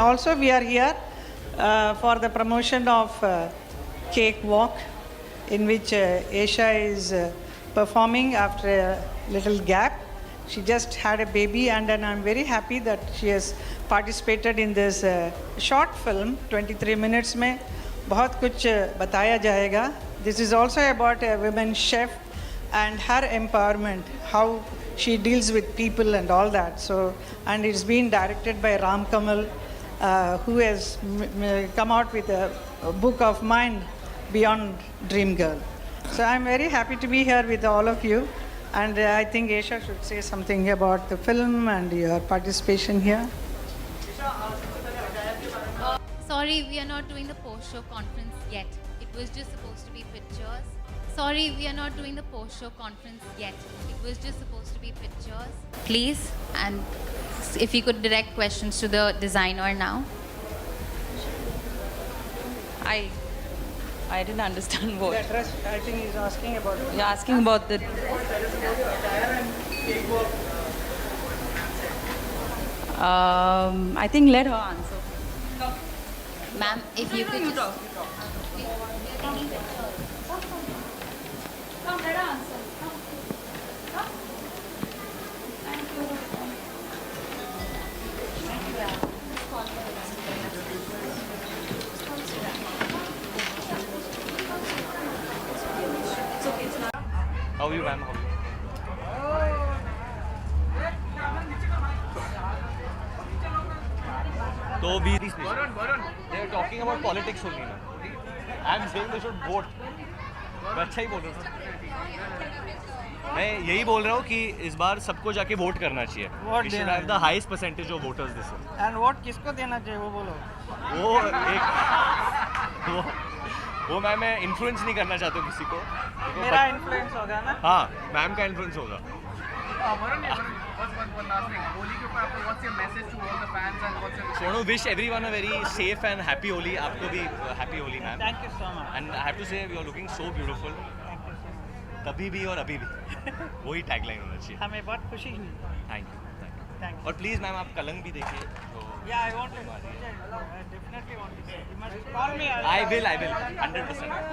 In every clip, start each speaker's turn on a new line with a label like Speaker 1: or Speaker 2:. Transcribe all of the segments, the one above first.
Speaker 1: also we are here for the promotion of Cake Walk, in which Aisha is performing after a little gap. She just had a baby, and then I'm very happy that she has participated in this short film. 23 minutes में बहुत कुछ बताया जाएगा. This is also about a women chef and her empowerment, how she deals with people and all that. So, and it's been directed by Ram Kamal, who has come out with a book of mine, Beyond Dream Girl. So I'm very happy to be here with all of you, and I think Aisha should say something about the film and your participation here.
Speaker 2: Sorry, we are not doing the post-show conference yet. It was just supposed to be pictures. Sorry, we are not doing the post-show conference yet. It was just supposed to be pictures. Please, and if you could direct questions to the designer now.
Speaker 3: I didn't understand what.
Speaker 1: The dress, I think he's asking about.
Speaker 3: You're asking about the. I think let her answer.
Speaker 2: Ma'am, if you could just...
Speaker 4: How are you, ma'am? How are you? So we they are talking about politics only now. I am saying they should vote. मैं अच्छा ही बोल रहा हूँ. मैं यही बोल रहा हूँ कि इस बार सबको जाके वोट करना चाहिए. We should have the highest percentage of voters this year.
Speaker 1: And what किसको देना चाहिए वो बोलो.
Speaker 4: वो मैं इन्फ्लुएंस नहीं करना चाहता हूँ किसी को.
Speaker 1: मेरा इन्फ्लुएंस होगा ना.
Speaker 4: हाँ, मैम का इन्फ्लुएंस होगा.
Speaker 5: One last thing. Holi के ऊपर आपको what's your message to all the fans and what's your
Speaker 4: So I want to wish everyone a very safe and happy Holi. आपको भी happy Holi, ma'am.
Speaker 1: Thank you so much.
Speaker 4: And I have to say you are looking so beautiful. तभी भी और अभी भी वही tagline होना चाहिए.
Speaker 1: हमें बहुत खुशी हुई.
Speaker 4: Thank you.
Speaker 1: Thank you.
Speaker 4: और प्लीज़ मैम आप कलंक भी देखिए.
Speaker 1: Yeah, I want to. I definitely want to. You must call me.
Speaker 4: I will 100%. 100%.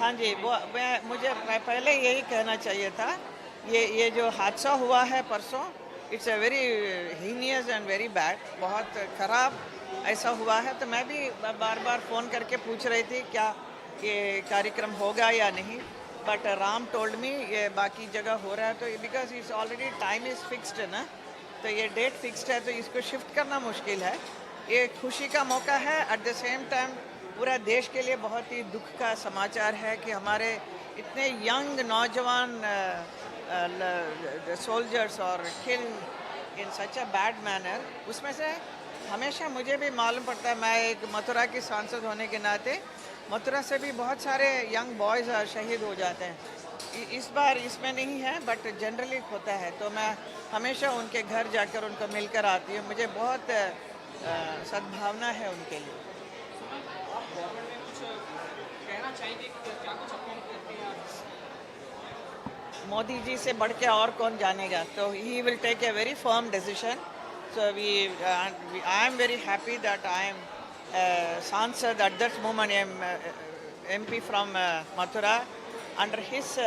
Speaker 1: हाँ जी, मुझे पहले यही कहना चाहिए था। ये जो हादसा हुआ है परसों, it's a very heinous and very bad, बहुत ख़राब ऐसा हुआ है। तो मैं भी बार बार फ़ोन करके पूछ रही थी क्या ये कार्यक्रम होगा या नहीं, बट राम टोल्ड मी ये बाकी जगह हो रहा है। तो because it's already time is fixed है ना, तो ये डेट फिक्स्ड है, तो इसको शिफ्ट करना मुश्किल है। ये खुशी का मौका है, एट द सेम टाइम पूरा देश के लिए बहुत ही दुख का समाचार है कि हमारे इतने यंग नौजवान सोल्जर्स और किल इन सच अ बैड मैनर। उसमें से हमेशा मुझे भी मालूम पड़ता है, मैं एक मथुरा की सांसद होने के नाते मथुरा से भी बहुत सारे यंग बॉयज़ शहीद हो जाते हैं। इस बार इसमें नहीं है, बट जनरली होता है। तो मैं हमेशा उनके घर जाकर उनको मिलकर आती हूँ, मुझे बहुत सद्भावना है उनके लिए। मोदी जी से बढ़ के और कौन जानेगा, तो he will take a very firm decision. So I am very happy that I am सांसद at that moment, I am MP from Mathura under his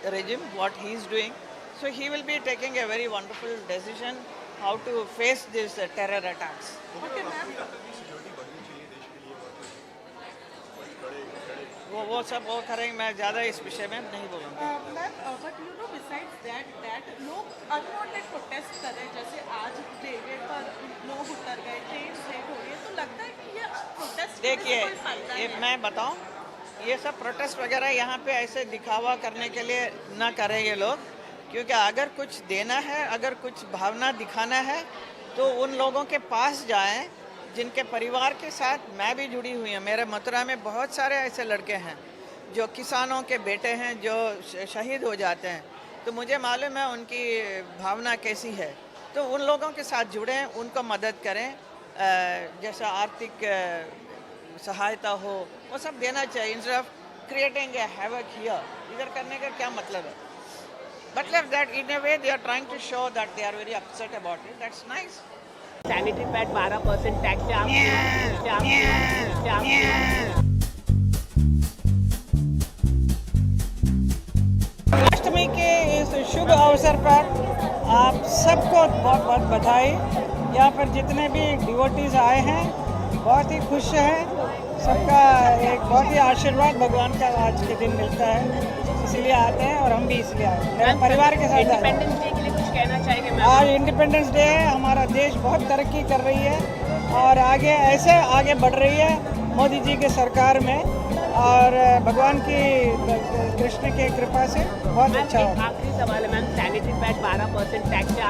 Speaker 1: regime, what he is doing. So he will be taking a very wonderful decision how to face these terror attacks. वो सब वो करेंगे, मैं ज़्यादा इस विषय में नहीं बोलूँगा।
Speaker 6: But you know besides that लोग अनवांटेड प्रोटेस्ट कर रहे हैं, जैसे आज रेलवे पर लोग उतर गए, ट्रेन लेट हो रही है, तो लगता है कि ये प्रोटेस्ट
Speaker 1: देखिए, ये मैं बताऊं, ये सब प्रोटेस्ट वगैरह यहाँ पे ऐसे दिखावा करने के लिए ना करें ये लोग, क्योंकि अगर कुछ देना है, अगर कुछ भावना दिखाना है, तो उन लोगों के पास जाएं जिनके परिवार के साथ मैं भी जुड़ी हुई हूँ। मेरे मथुरा में बहुत सारे ऐसे लड़के हैं जो किसानों के बेटे हैं, जो शहीद हो जाते हैं। तो मुझे मालूम है उनकी भावना कैसी है, तो उन लोगों के साथ जुड़ें, उनको मदद करें, जैसा आर्थिक सहायता हो वो सब देना चाहिए, instead of creating a havoc here. इधर करने का क्या मतलब है? मतलब that in a way they are trying to show that they are very upset about it, that's nice.
Speaker 7: Sanitary pad 12% tax से
Speaker 1: अष्टमी के इस शुभ अवसर पर आप सबको बहुत बहुत बधाई। यहाँ पर जितने भी डिवोटीज आए हैं बहुत ही खुश हैं, सबका एक बहुत ही आशीर्वाद भगवान का आज के दिन मिलता है, इसलिए आते हैं और हम भी इसलिए आए हैं। मेरे परिवार के साथ
Speaker 7: इंडिपेंडेंस डे के लिए कुछ कहना चाहेंगे मैम?
Speaker 1: आज इंडिपेंडेंस डे है, हमारा देश बहुत तरक्की कर रही है और आगे ऐसे आगे बढ़ रही है मोदी जी के सरकार में, और भगवान की कृष्ण के कृपा से बहुत अच्छा हो।
Speaker 7: आखिरी सवाल है मैम, सैनिटरी पैड 12% टैक्स से